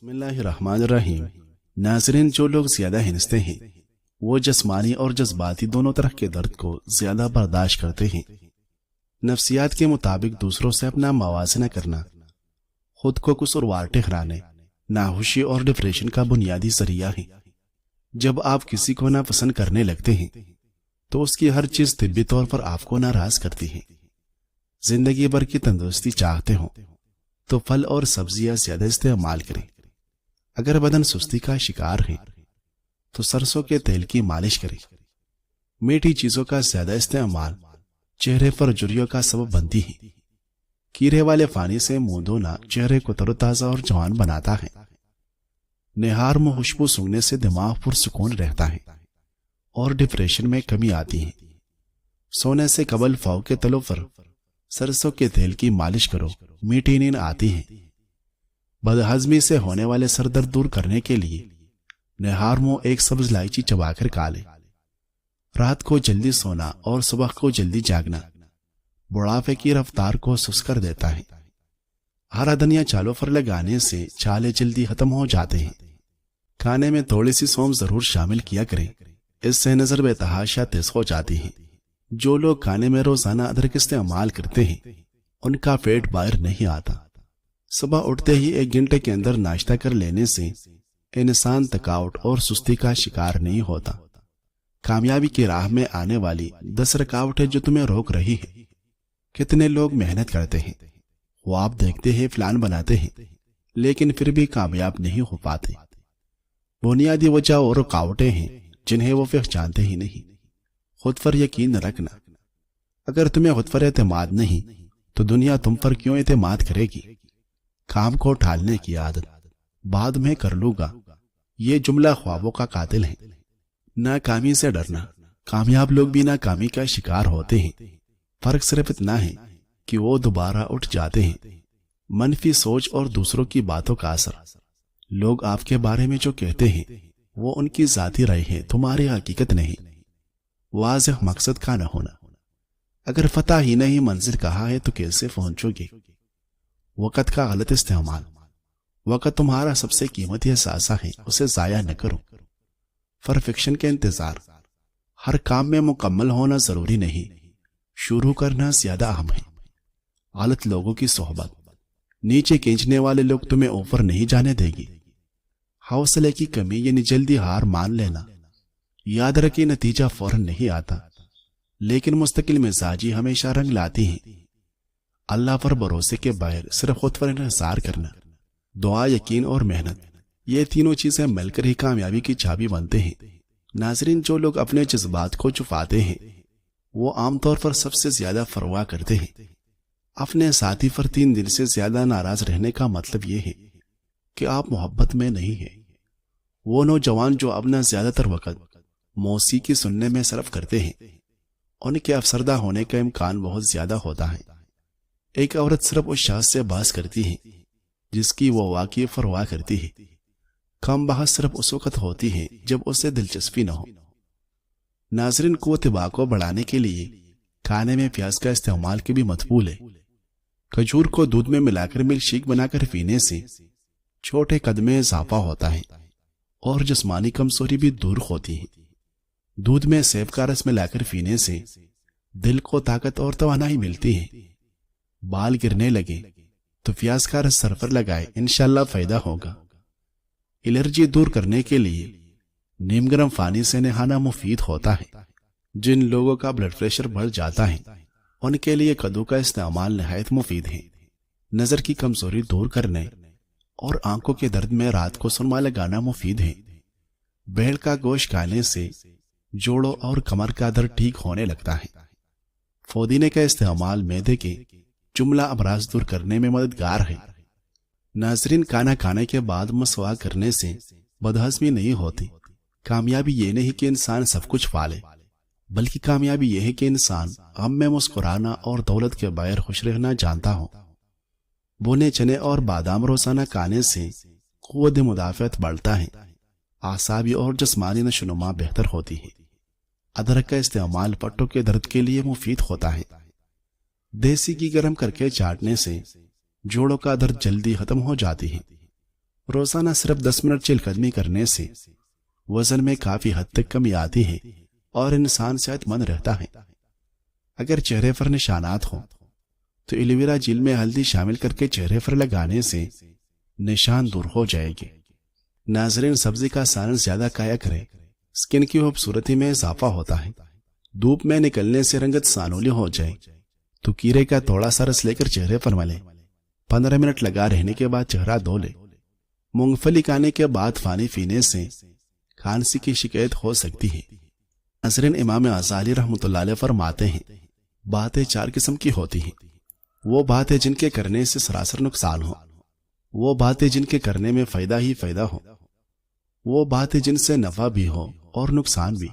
بسم اللہ الرحمن الرحیم۔ ناظرین، جو لوگ زیادہ ہنستے ہیں وہ جسمانی اور جذباتی دونوں طرح کے درد کو زیادہ برداشت کرتے ہیں۔ نفسیات کے مطابق دوسروں سے اپنا موازنہ کرنا خود کو قصوروار ٹھہرانے، ناخوشی اور ڈپریشن کا بنیادی ذریعہ ہے۔ جب آپ کسی کو ناپسند کرنے لگتے ہیں تو اس کی ہر چیز طبی طور پر آپ کو ناراض کرتی ہے۔ زندگی بھر کی تندرستی چاہتے ہوں تو پھل اور سبزیاں زیادہ استعمال کریں۔ اگر بدن سستی کا شکار ہے تو سرسوں کے تیل کی مالش کریں۔ میٹھی چیزوں کا زیادہ استعمال چہرے پر جھریوں کا سبب بنتی ہے۔ کیڑے والے پانی سے منہ دھونا چہرے کو تر و تازہ اور جوان بناتا ہے۔ نہار میں خوشبو سونگھنے سے دماغ پرسکون رہتا ہے اور ڈپریشن میں کمی آتی ہے۔ سونے سے قبل پاؤں کے تلوں پر سرسوں کے تیل کی مالش کرو، میٹھی نیند آتی ہے۔ بدہضمی سے ہونے والے سر درد دور کرنے کے لیے نہار منہ ایک سبز الائچی چبا کر کھا لے۔ رات کو جلدی سونا اور صبح کو جلدی جاگنا بڑھاپے کی رفتار کو سست کر دیتا ہے۔ ہرا دھنیا چالوں پر لگانے سے چھالے جلدی ختم ہو جاتے ہیں۔ کھانے میں تھوڑی سی سونف ضرور شامل کیا کریں، اس سے نظر بے تحاشا تیز ہو جاتی ہے۔ جو لوگ کھانے میں روزانہ ادرک استعمال کرتے ہیں ان کا پیٹ باہر نہیں آتا۔ صبح اٹھتے ہی 1 گھنٹے کے اندر ناشتہ کر لینے سے انسان تھکاوٹ اور سستی کا شکار نہیں ہوتا۔ کامیابی کی راہ میں آنے والی 10 رکاوٹیں جو تمہیں روک رہی ہیں۔ کتنے لوگ محنت کرتے ہیں، وہ آپ دیکھتے ہیں پلان بناتے ہیں لیکن پھر بھی کامیاب نہیں ہو پاتے۔ بنیادی وجہ اور رکاوٹیں ہیں جنہیں وہ پہچانتے ہی نہیں۔ خود پر یقین رکھنا۔ اگر تمہیں خود پر اعتماد نہیں تو دنیا تم پر کیوں اعتماد کرے گی؟ کام کو ٹالنے کی عادت، بعد میں کر لوں گا، یہ جملہ خوابوں کا قاتل ہے۔ ناکامی سے ڈرنا۔ کامیاب لوگ بھی ناکامی کا شکار ہوتے ہیں، فرق صرف اتنا ہے کہ وہ دوبارہ اٹھ جاتے ہیں۔ منفی سوچ اور دوسروں کی باتوں کا اثر۔ لوگ آپ کے بارے میں جو کہتے ہیں وہ ان کی ذاتی رائے ہے، تمہاری حقیقت نہیں۔ واضح مقصد کا نہ ہونا۔ اگر فتح ہی نہیں منزل کہاں ہے تو کیسے پہنچو گے؟ وقت کا غلط استعمال۔ وقت تمہارا سب سے قیمتی اثاثہ ہے، اسے ضائع نہ کرو۔ پرفیکشن کے انتظار۔ ہر کام میں مکمل ہونا ضروری نہیں، شروع کرنا زیادہ اہم ہے۔ غلط لوگوں کی صحبت۔ نیچے کھینچنے والے لوگ تمہیں اوپر نہیں جانے دے گی۔ حوصلے کی کمی یعنی جلدی ہار مان لینا۔ یاد رکھیں نتیجہ فوراً نہیں آتا لیکن مستقل مزاجی ہمیشہ رنگ لاتی ہے۔ اللہ پر بھروسے کے بغیر صرف خود پر انحصار کرنا۔ دعا، یقین اور محنت، یہ تینوں چیزیں مل کر ہی کامیابی کی چابی بنتے ہیں۔ ناظرین، جو لوگ اپنے جذبات کو چھپاتے ہیں وہ عام طور پر سب سے زیادہ پرواہ کرتے ہیں۔ اپنے ساتھی پر 3 دن سے زیادہ ناراض رہنے کا مطلب یہ ہے کہ آپ محبت میں نہیں ہیں۔ وہ نوجوان جو اپنا زیادہ تر وقت موسیقی سننے میں صرف کرتے ہیں ان کے افسردہ ہونے کا امکان بہت زیادہ ہوتا ہے۔ ایک عورت صرف اس شخص سے بحث کرتی ہے جس کی وہ واقعی پرواہ کرتی ہے۔ کم بحث صرف اس وقت ہوتی ہے جب اسے دلچسپی نہ ہو۔ ناظرین، قوت دماغ کو بڑھانے کے لیے کھانے میں پیاز کا استعمال کی بھی مطلوب ہے۔ کھجور کو دودھ میں ملا کر ملک شیک بنا کر پینے سے چھوٹے قد میں اضافہ ہوتا ہے اور جسمانی کمزوری بھی دور ہوتی ہے۔ دودھ میں سیب کا رس ملا کر پینے سے دل کو طاقت اور توانائی ملتی ہے۔ بال گرنے لگے تو پیاز کا رس سر پر لگائے، انشاءاللہ فائدہ ہوگا۔ الرجی دور کرنے کے لیے نیم گرم پانی سے نہانا مفید ہوتا ہے۔ جن لوگوں کا بلڈ پریشر بڑھ جاتا ہے ان کے لیے کدو کا استعمال نہایت مفید ہے۔ نظر کی کمزوری دور کرنے اور آنکھوں کے درد میں رات کو سرما لگانا مفید ہے۔ بیل کا گوشت کھانے سے جوڑوں اور کمر کا درد ٹھیک ہونے لگتا ہے۔ پودینے کا استعمال معدے کے جملہ امراض دور کرنے میں مددگار ہے۔ ناظرین، کھانا کھانے کے بعد مسواک کرنے سے بدہضمی نہیں ہوتی۔ کامیابی یہ نہیں کہ انسان سب کچھ پالے، بلکہ کامیابی یہ ہے کہ انسان غم میں مسکرانا اور دولت کے بغیر خوش رہنا جانتا ہو۔ بونے چنے اور بادام روزانہ کھانے سے قوت مدافعت بڑھتا ہے، اعصابی اور جسمانی نشوونما بہتر ہوتی ہے۔ ادرک کا استعمال پٹوں کے درد کے لیے مفید ہوتا ہے۔ دیسی گھی گرم کر کے چاٹنے سے جوڑوں کا درد جلدی ختم ہو جاتی ہے۔ روزانہ صرف 10 منٹ چہل قدمی کرنے سے وزن میں کافی حد تک کمی آتی ہے اور انسان صحت مند رہتا ہے۔ اگر چہرے پر نشانات ہوں تو ایلوویرا جیل میں ہلدی شامل کر کے چہرے پر لگانے سے نشان دور ہو جائے گی۔ ناظرین، سبزی کا سالن زیادہ کھایا کریں، سکن کی خوبصورتی میں اضافہ ہوتا ہے۔ دھوپ میں نکلنے سے رنگت سانولی ہو جائے تو کیرے کا تھوڑا سا رس لے کر چہرے پر ملے، 15 منٹ لگا رہنے کے بعد چہرہ دھو لے۔ مونگ پھلی کھانے کے بعد پانی پینے سے کھانسی کی شکایت ہو سکتی ہے۔ ناظرین، امام غزالی رحمۃ اللہ علیہ فرماتے ہیں، باتیں 4 قسم کی ہوتی ہیں۔ وہ باتیں جن کے کرنے سے سراسر نقصان ہو، وہ باتیں جن کے کرنے میں فائدہ ہی فائدہ ہو، وہ باتیں جن سے نفع بھی ہو اور نقصان بھی،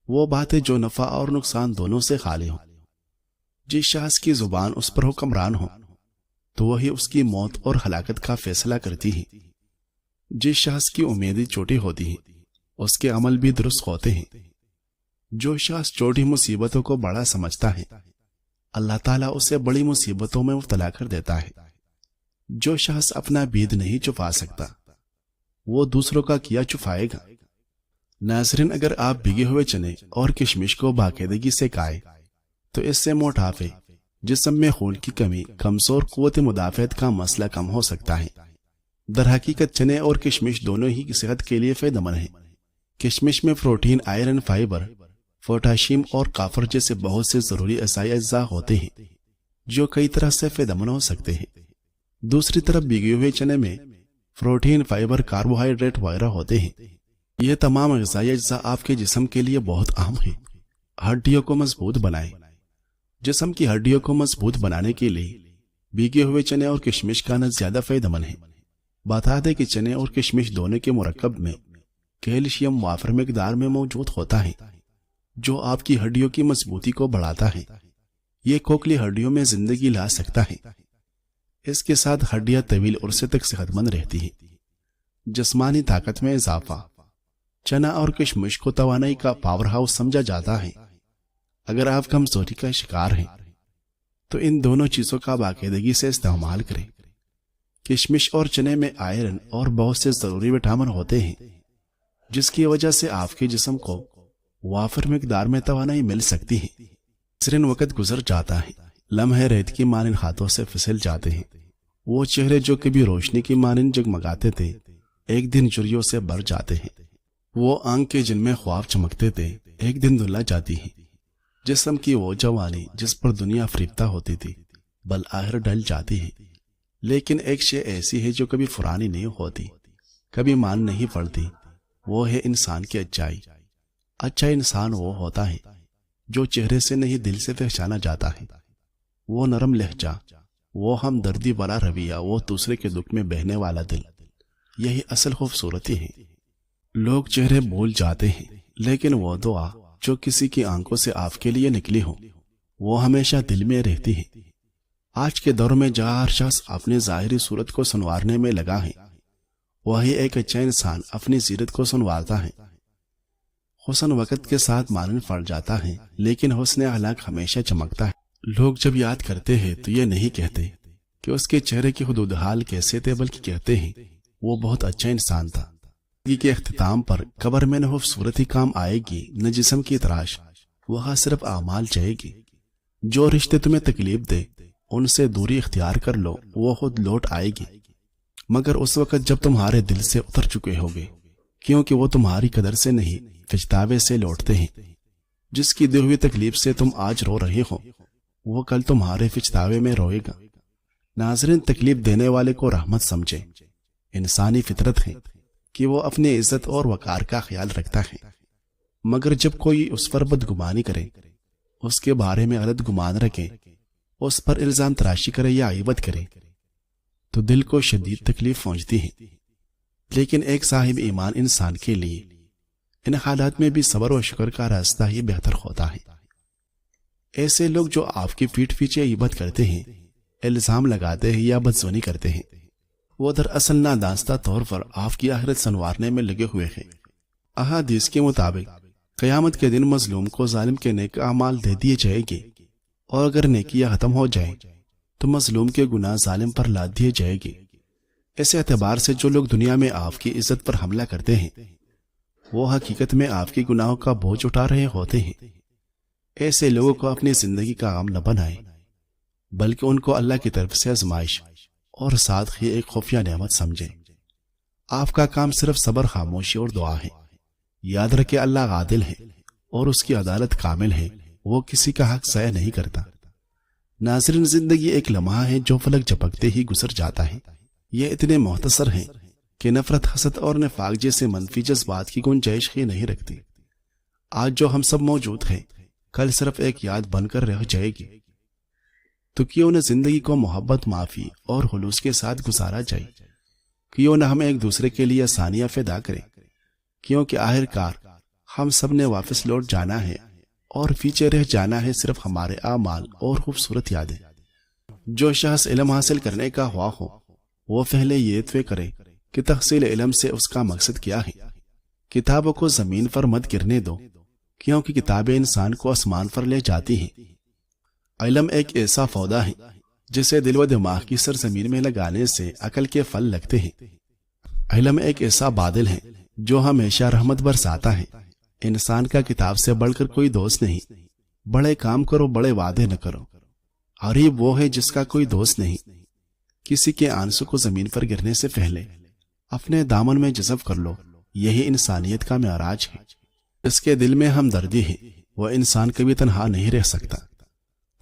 وہ باتیں جو نفع اور نقصان دونوں سے خالی ہوں۔ جس شخص کی زبان اس پر حکمران ہو تو وہی اس کی موت اور ہلاکت کا فیصلہ کرتی ہے۔ جس شخص کی امیدیں چھوٹی ہوتی ہیں اس کے عمل بھی درست ہوتے ہیں۔ جو شخص چھوٹی مصیبتوں کو بڑا سمجھتا ہے اللہ تعالیٰ اسے بڑی مصیبتوں میں مبتلا کر دیتا ہے۔ جو شخص اپنا بید نہیں چھپا سکتا وہ دوسروں کا کیا چھپائے گا۔ ناظرین، اگر آپ بھیگے ہوئے چنے اور کشمش کو باقاعدگی سے کھائیں تو اس سے موٹاپے، جسم میں خون کی کمی، کمزور قوت مدافعت کا مسئلہ کم ہو سکتا ہے۔ در حقیقت چنے اور کشمش دونوں ہی صحت کے لیے فائدہ مند ہیں۔ کشمش میں پروٹین، آئرن، فائبر، پوٹاشیم اور کافر جیسے بہت سے ضروری غذائی اجزاء ہوتے ہیں جو کئی طرح سے فائدہ مند ہو سکتے ہیں۔ دوسری طرف بھیگے ہوئے چنے میں پروٹین، فائبر، کاربوہائیڈریٹ وغیرہ ہوتے ہیں۔ یہ تمام غذائی اجزاء آپ کے جسم کے لیے بہت اہم ہیں۔ ہڈیوں کو مضبوط بنائیں۔ جسم کی ہڈیوں کو مضبوط بنانے کے لیے بھیگے ہوئے چنے اور کشمش کھانا زیادہ فائدہ مند ہے۔ بتا دیں کہ چنے اور کشمش دونوں کے مرکب میں کیلشیم وافر مقدار میں موجود ہوتا ہے جو آپ کی ہڈیوں کی مضبوطی کو بڑھاتا ہے۔ یہ کھوکھلی ہڈیوں میں زندگی لا سکتا ہے۔ اس کے ساتھ ہڈیاں طویل عرصے تک صحت مند رہتی ہیں۔ جسمانی طاقت میں اضافہ۔ چنا اور کشمش کو توانائی کا پاور ہاؤس سمجھا جاتا ہے۔ اگر آپ کمزوری کا شکار ہیں تو ان دونوں چیزوں کا باقاعدگی سے استعمال کریں۔ کشمش اور چنے میں آئرن اور بہت سے ضروری وٹامن ہوتے ہیں جس کی وجہ سے آپ کے جسم کو وافر مقدار میں توانائی مل سکتی ہے۔ ناظرین، وقت گزر جاتا ہے، لمحے ریت کی مانند ہاتھوں سے پھسل جاتے ہیں۔ وہ چہرے جو کبھی روشنی کی مانند جگمگاتے تھے ایک دن جھریوں سے بھر جاتے ہیں۔ وہ آنکھیں جن میں خواب چمکتے تھے ایک دن دھلا جاتی ہیں۔ جسم کی وہ جوانی جس پر دنیا فریبتا ہوتی تھی بالآخر ڈل جاتی ہے۔ لیکن ایک شے ایسی ہے جو کبھی پرانی نہیں ہوتی، کبھی مان نہیں پڑتی، وہ ہے انسان کی اچائی۔ اچھا انسان وہ ہوتا ہے جو چہرے سے نہیں دل سے پہچانا جاتا ہے۔ وہ نرم لہجہ، وہ ہمدردی والا رویہ، وہ دوسرے کے دکھ میں بہنے والا دل، یہی اصل خوبصورتی ہے۔ لوگ چہرے بھول جاتے ہیں لیکن وہ دعا جو کسی کی آنکھوں سے آپ کے لیے نکلی ہو وہ ہمیشہ دل میں رہتی ہے۔ آج کے دور میں جہاں ہر شخص اپنی ظاہری صورت کو سنوارنے میں لگا ہے وہی ایک اچھا انسان اپنی سیرت کو سنوارتا ہے۔ حسن وقت کے ساتھ مانند پڑ جاتا ہے لیکن حسن اخلاق ہمیشہ چمکتا ہے۔ لوگ جب یاد کرتے ہیں تو یہ نہیں کہتے کہ اس کے چہرے کی حدود حال کیسے تھے، بلکہ کہتے ہیں وہ بہت اچھا انسان تھا۔ زندگی کے اختتام پر قبر میں نہ خوبصورتی کام آئے گی نہ جسم کی تراش، وہاں صرف اعمال جائے گی۔ جو رشتے تمہیں تکلیف دے ان سے دوری اختیار کر لو، وہ خود لوٹ آئے گی، مگر اس وقت جب تمہارے دل سے اتر چکے ہوگے، کیونکہ وہ تمہاری قدر سے نہیں پچھتاوے سے لوٹتے ہیں۔ جس کی دی ہوئی تکلیف سے تم آج رو رہے ہو وہ کل تمہارے پچھتاوے میں روئے گا۔ ناظرین، تکلیف دینے والے کو رحمت سمجھے۔ انسانی فطرت ہے کہ وہ اپنی عزت اور وقار کا خیال رکھتا ہے، مگر جب کوئی اس پر بدگمانی کرے، اس کے بارے میں غلط گمان رکھے، اس پر الزام تراشی کرے یا غیبت کرے تو دل کو شدید تکلیف پہنچتی ہے۔ لیکن ایک صاحب ایمان انسان کے لیے ان حالات میں بھی صبر و شکر کا راستہ ہی بہتر ہوتا ہے۔ ایسے لوگ جو آپ کی پیٹھ پیچھے غیبت کرتے ہیں، الزام لگاتے ہیں یا بدظنی کرتے ہیں، وہ دراصل نادانستہ طور پر آپ کی آخرت سنوارنے میں لگے ہوئے ہیں۔ احادیث کے مطابق قیامت کے دن مظلوم کو ظالم کے نیک اعمال دے دیے جائے گے، اور اگر نیکیاں ختم ہو جائیں تو مظلوم کے گناہ ظالم پر لاد دیے جائے گے۔ اس اعتبار سے جو لوگ دنیا میں آپ کی عزت پر حملہ کرتے ہیں وہ حقیقت میں آپ کے گناہوں کا بوجھ اٹھا رہے ہوتے ہیں۔ ایسے لوگوں کو اپنی زندگی کا غم نہ بنائیں، بلکہ ان کو اللہ کی طرف سے آزمائش اور ساتھ ہی ایک خفیہ نعمت سمجھیں۔ آپ کا کام صرف صبر، خاموشی اور دعا ہے۔ یاد رکھیں اللہ عادل ہے اور اس کی عدالت کامل ہے، وہ کسی کا حق ضائع نہیں کرتا۔ ناظرین، زندگی ایک لمحہ ہے جو فلک جھپکتے ہی گزر جاتا ہے۔ یہ اتنے مختصر ہیں کہ نفرت، حسد اور نفاق جیسے منفی جذبات کی گنجائش ہی نہیں رکھتی۔ آج جو ہم سب موجود ہیں کل صرف ایک یاد بن کر رہ جائے گی، تو کیوں نہ زندگی کو محبت، معافی اور خلوص کے ساتھ گزارا جائے، کیوں نہ ہم ایک دوسرے کے لیے آسانیاں فدا کریں، کیونکہ آخر کار ہم سب نے واپس لوٹ جانا ہے اور پیچھے رہ جانا ہے صرف ہمارے اعمال اور خوبصورت یادیں۔ جو شخص علم حاصل کرنے کا خواہ ہو وہ پہلے یہ طے کرے کہ تحصیل علم سے اس کا مقصد کیا ہے۔ کتابوں کو زمین پر مت گرنے دو، کیونکہ کتابیں انسان کو آسمان پر لے جاتی ہیں۔ علم ایک ایسا پودا ہے جسے دل و دماغ کی سرزمین میں لگانے سے عقل کے پھل لگتے ہیں۔ علم ایک ایسا بادل ہے جو ہمیشہ رحمت برساتا ہے۔ انسان کا کتاب سے بڑھ کر کوئی دوست نہیں۔ بڑے کام کرو، بڑے وعدے نہ کرو۔ غریب وہ ہے جس کا کوئی دوست نہیں۔ کسی کے آنسو کو زمین پر گرنے سے پہلے اپنے دامن میں جذب کر لو، یہی انسانیت کا معراج ہے۔ اس کے دل میں ہمدردی ہے، وہ انسان کبھی تنہا نہیں رہ سکتا۔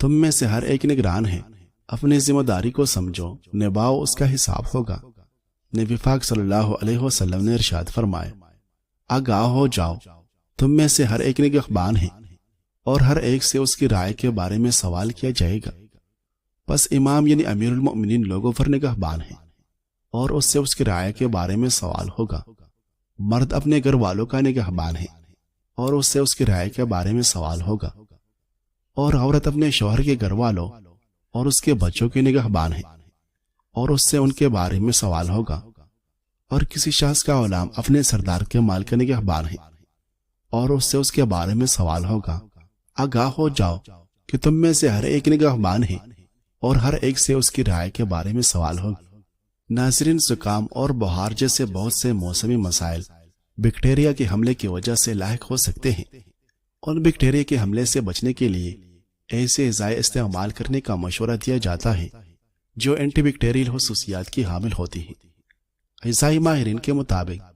تم میں سے ہر ایک نگران ہے، اپنی ذمہ داری کو سمجھو، نبھاؤ، اس کا حساب ہوگا۔ نبی پاک صلی اللہ علیہ وسلم نے ارشاد فرمایا، آگاہ ہو جاؤ، تم میں سے ہر ایک نگہبان ہے اور ہر ایک سے اس کی رائے کے بارے میں سوال کیا جائے گا۔ پس امام یعنی امیر المؤمنین لوگوں پر نگہبان ہے اور اس سے اس کی رائے کے بارے میں سوال ہوگا۔ مرد اپنے گھر والوں کا نگہبان ہے اور اس سے اس کی رائے کے بارے میں سوال ہوگا، اور عورت اپنے شوہر کے گھر والوں اور اس کے بچوں کے نگہبان ہے اور اس سے ان کے بارے میں سوال ہوگا۔ اور کسی شخص کا غلام اپنے سردار کے مال کا نگہبان ہے اور اس سے اس کے بارے میں سوال ہوگا۔ آگاہ ہو جاؤ کہ تم میں سے ہر ایک نگہبان ہے اور ہر ایک سے اس کی رائے کے بارے میں سوال ہوگا۔ ناظرین، زکام اور بخار جیسے بہت سے موسمی مسائل بیکٹیریا کے حملے کی وجہ سے لاحق ہو سکتے ہیں، اور بیکٹیریا کے حملے سے بچنے کے لیے ایسے غذائیں استعمال کرنے کا مشورہ دیا جاتا ہے جو اینٹی بیکٹیریل خصوصیات کی حامل ہوتی ہیں۔ غذائی ماہرین کے مطابق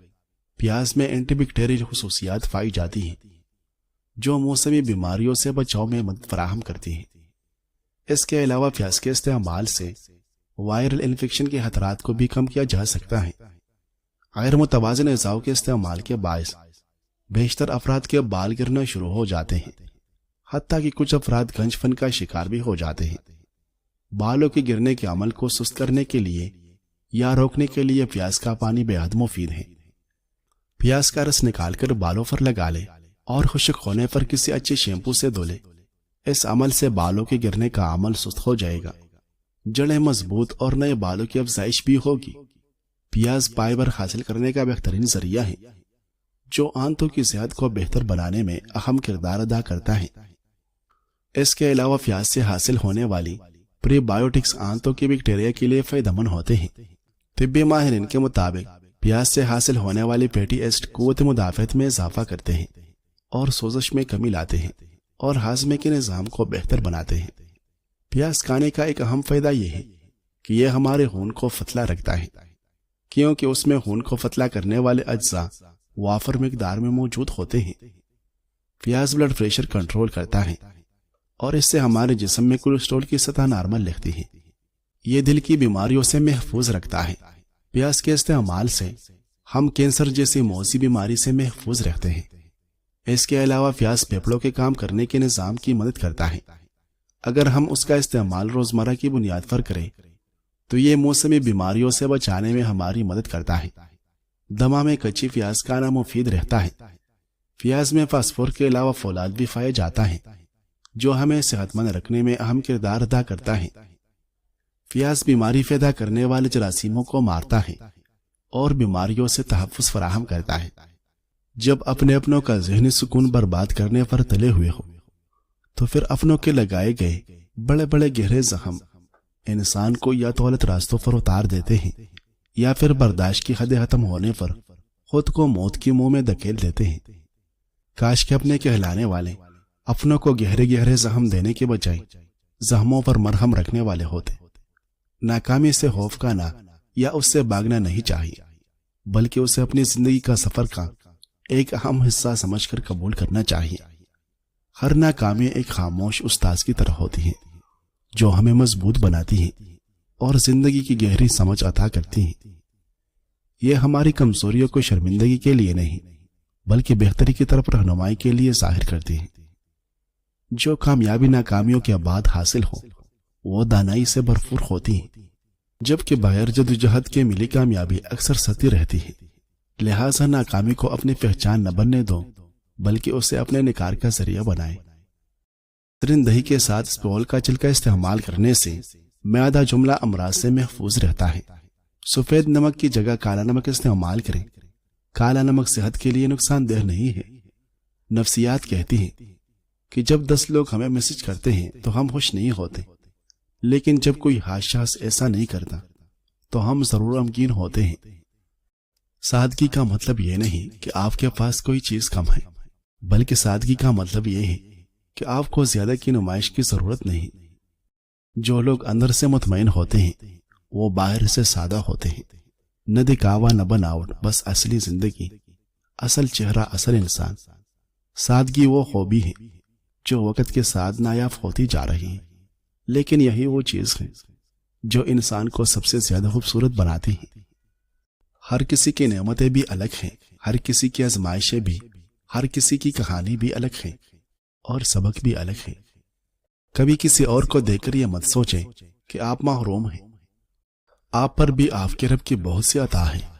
پیاز میں اینٹی بیکٹیریل خصوصیات پائی جاتی ہیں جو موسمی بیماریوں سے بچاؤ میں مدد فراہم کرتی ہیں۔ اس کے علاوہ پیاز کے استعمال سے وائرل انفیکشن کے خطرات کو بھی کم کیا جا سکتا ہے۔ غیر متوازن غذاؤں کے استعمال کے باعث بیشتر افراد کے بال گرنا شروع ہو جاتے ہیں، حتیٰ کہ کچھ افراد گنج پن کا شکار بھی ہو جاتے ہیں۔ بالوں کے گرنے کے عمل کو سست کرنے کے لیے یا روکنے کے لیے پیاز کا پانی بے حد مفید ہے۔ پیاز کا رس نکال کر بالوں پر لگا لے اور خشک ہونے پر کسی اچھے شیمپو سے دھو لے۔ اس عمل سے بالوں کے گرنے کا عمل سست ہو جائے گا، جڑیں مضبوط اور نئے بالوں کی افزائش بھی ہوگی۔ پیاز فائبر حاصل کرنے کا بہترین ذریعہ ہے جو آنتوں کی صحت کو بہتر بنانے میں اہم کردار ادا کرتا ہے۔ اس کے علاوہ پیاز سے حاصل ہونے والی پری بایوٹکس آنتوں کی بیکٹیریا کے لیے فائدہ مند ہوتے ہیں۔ طبی ماہرین کے مطابق پیاز سے حاصل ہونے والی فیٹی ایسڈ قوت مدافعت میں اضافہ کرتے ہیں اور سوزش میں کمی لاتے ہیں اور ہاضمے کے نظام کو بہتر بناتے ہیں۔ پیاز کھانے کا ایک اہم فائدہ یہ ہے کہ یہ ہمارے خون کو پتلا رکھتا ہے، کیونکہ اس میں خون کو پتلا کرنے والے اجزاء وافر مقدار میں موجود ہوتے ہیں۔ پیاز بلڈ پریشر کنٹرول کرتا ہے اور اس سے ہمارے جسم میں کولیسٹرول کی سطح نارمل رہتی ہے۔ یہ دل کی بیماریوں سے محفوظ رکھتا ہے۔ پیاز کے استعمال سے ہم کینسر جیسی موذی بیماری سے محفوظ رہتے ہیں۔ اس کے علاوہ پیاز پھیپھڑوں کے کام کرنے کے نظام کی مدد کرتا ہے۔ اگر ہم اس کا استعمال روزمرہ کی بنیاد پر کریں تو یہ موسمی بیماریوں سے بچانے میں ہماری مدد کرتا ہے۔ دمہ میں کچی پیاز کھانا مفید رہتا ہے۔ پیاز میں فاسفور کے علاوہ فولاد بھی پایا جاتا ہے جو ہمیں صحت مند رکھنے میں اہم کردار ادا کرتا ہے۔ پیاز بیماری پیدا کرنے والے جراثیموں کو مارتا ہے اور بیماریوں سے تحفظ فراہم کرتا ہے۔ جب اپنے اپنوں کا ذہنی سکون برباد کرنے پر تلے ہوئے ہو تو پھر اپنوں کے لگائے گئے بڑے بڑے گہرے زخم انسان کو یا تو غلط راستوں پر اتار دیتے ہیں یا پھر برداشت کی حد ختم ہونے پر خود کو موت کے منہ میں دھکیل دیتے ہیں۔ کاش کہ اپنے کہلانے والے اپنوں کو گہرے گہرے زخم دینے کے بجائے زخموں پر مرہم رکھنے والے ہوتے۔ ناکامی سے خوف کھانا یا اس سے بھاگنا نہیں چاہیے، بلکہ اسے اپنی زندگی کا سفر کا ایک اہم حصہ سمجھ کر قبول کرنا چاہیے۔ ہر ناکامی ایک خاموش استاذ کی طرح ہوتی ہے جو ہمیں مضبوط بناتی ہے اور زندگی کی گہری سمجھ عطا کرتی ہے۔ یہ ہماری کمزوریوں کو شرمندگی کے لیے نہیں بلکہ بہتری کی طرف رہنمائی کے لیے ظاہر کرتی ہے۔ جو کامیابی ناکامیوں کے بعد حاصل ہو وہ دانائی سے بھرپور ہوتی ہے، جبکہ بغیر جدوجہد کے ملی کامیابی اکثر ستی رہتی ہے۔ لہٰذا ناکامی کو اپنی پہچان نہ بننے دو بلکہ اسے اپنے نکار کا ذریعہ بنائیں۔ درندہی کے ساتھ سپول کا چل کا استعمال کرنے سے معدہ جملہ امراض سے محفوظ رہتا ہے۔ سفید نمک کی جگہ کالا نمک استعمال کریں۔ کالا نمک صحت کے لیے نقصان دہ نہیں ہے۔ نفسیات کہتی ہے کہ جب 10 لوگ ہمیں میسج کرتے ہیں تو ہم خوش نہیں ہوتے، لیکن جب کوئی شخص ایسا نہیں کرتا تو ہم ضرور غمگین ہوتے ہیں۔ سادگی کا مطلب یہ نہیں کہ آپ کے پاس کوئی چیز کم ہے، بلکہ سادگی کا مطلب یہ ہے کہ آپ کو زیادہ کی نمائش کی ضرورت نہیں۔ جو لوگ اندر سے مطمئن ہوتے ہیں وہ باہر سے سادہ ہوتے ہیں۔ نہ دکھاوا نہ بناوٹ، بس اصلی زندگی، اصل چہرہ، اصل انسان۔ سادگی وہ خوبی ہے جو وقت کے ساتھ نایاب ہوتی جا رہی ہے، لیکن یہی وہ چیز ہے جو انسان کو سب سے زیادہ خوبصورت بناتی ہے۔ ہر کسی کی نعمتیں بھی الگ ہیں، ہر کسی کی آزمائشیں بھی، ہر کسی کی کہانی بھی الگ ہے اور سبق بھی الگ ہے۔ کبھی کسی اور کو دیکھ کر یہ مت سوچیں کہ آپ محروم ہیں۔ آپ پر بھی آپ کے رب کی بہت سی عطا ہے۔